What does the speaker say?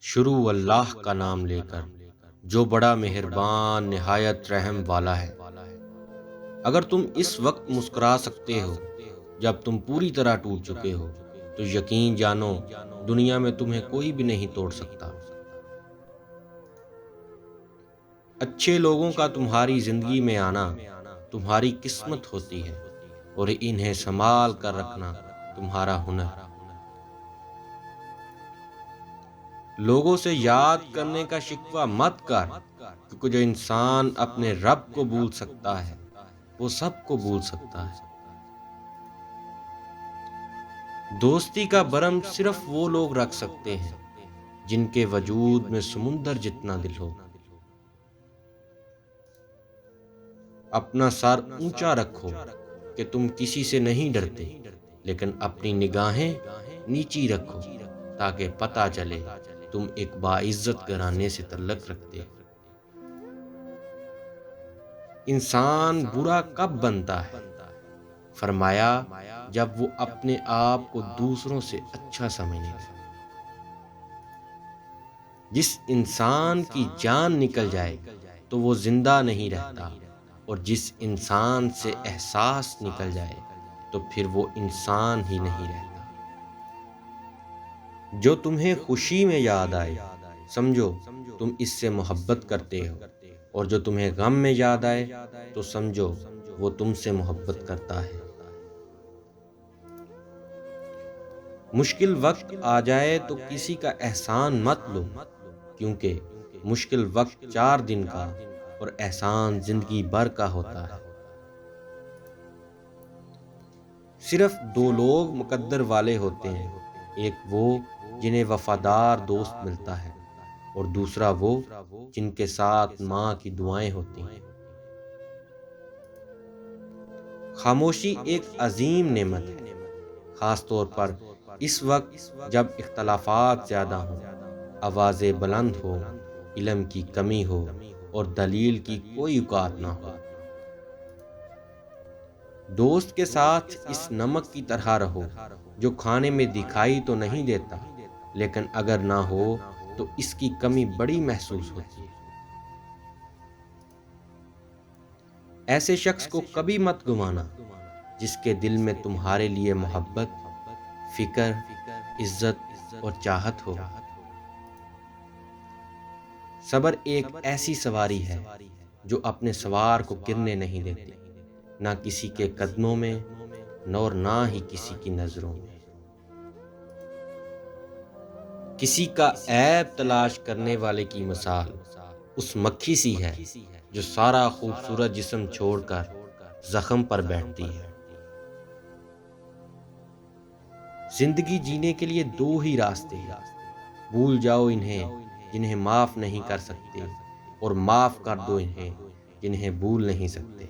شروع اللہ کا نام لے کر جو بڑا مہربان نہایت رحم والا ہے۔ اگر تم اس وقت مسکرا سکتے ہو جب تم پوری طرح ٹوٹ چکے ہو تو یقین جانو دنیا میں تمہیں کوئی بھی نہیں توڑ سکتا۔ اچھے لوگوں کا تمہاری زندگی میں آنا تمہاری قسمت ہوتی ہے اور انہیں سنبھال کر رکھنا تمہارا ہنر۔ لوگوں سے یاد کرنے کا شکوہ مت کر، کیونکہ جو انسان اپنے رب کو بھول سکتا ہے وہ سب کو بھول سکتا ہے۔ دوستی کا برم صرف وہ لوگ رکھ سکتے ہیں جن کے وجود میں سمندر جتنا دل ہو۔ اپنا سر اونچا رکھو کہ تم کسی سے نہیں ڈرتے، لیکن اپنی نگاہیں نیچی رکھو تاکہ پتہ چلے تم ایک باعزت گھرانے سے تعلق رکھتے ہو۔ انسان برا کب بنتا ہے؟ فرمایا جب وہ اپنے آپ کو دوسروں سے اچھا سمجھنے لگے۔ جس انسان کی جان نکل جائے تو وہ زندہ نہیں رہتا، اور جس انسان سے احساس نکل جائے تو پھر وہ انسان ہی نہیں رہتا۔ جو تمہیں خوشی میں یاد آئے سمجھو تم اس سے محبت کرتے ہو، اور جو تمہیں غم میں یاد آئے تو سمجھو وہ تم سے محبت کرتا ہے۔ مشکل وقت آ جائے تو کسی کا احسان مت لو، کیونکہ مشکل وقت 4 دن کا اور احسان زندگی بھر کا ہوتا ہے۔ صرف 2 لوگ مقدر والے ہوتے ہیں، ایک وہ جنہیں وفادار دوست ملتا ہے، اور دوسرا وہ جن کے ساتھ ماں کی دعائیں ہوتی ہیں۔ خاموشی ایک عظیم نعمت ہے، خاص طور پر اس وقت جب اختلافات زیادہ ہوں، آوازیں بلند ہو، علم کی کمی ہو اور دلیل کی کوئی اوقات نہ ہو۔ دوست کے ساتھ اس نمک کی طرح رہو جو کھانے میں دکھائی تو نہیں دیتا، لیکن اگر نہ ہو تو اس کی کمی بڑی محسوس ہوتی ہے۔ ایسے شخص کو کبھی مت گمانا جس کے دل میں تمہارے لیے محبت، فکر، عزت اور چاہت ہو۔ صبر ایک ایسی سواری ہے جو اپنے سوار کو گرنے نہیں دیتی، نہ کسی کے قدموں میں اور نہ ہی کسی کی نظروں میں۔ کسی کا عیب تلاش کرنے والے کی مثال اس مکھی سی ہے جو سارا خوبصورت جسم چھوڑ کر زخم پر بیٹھتی ہے۔ زندگی جینے کے لیے 2 ہی راستے ہیں، بھول جاؤ انہیں جنہیں معاف نہیں کر سکتے، اور معاف کر دو انہیں جنہیں بھول نہیں سکتے۔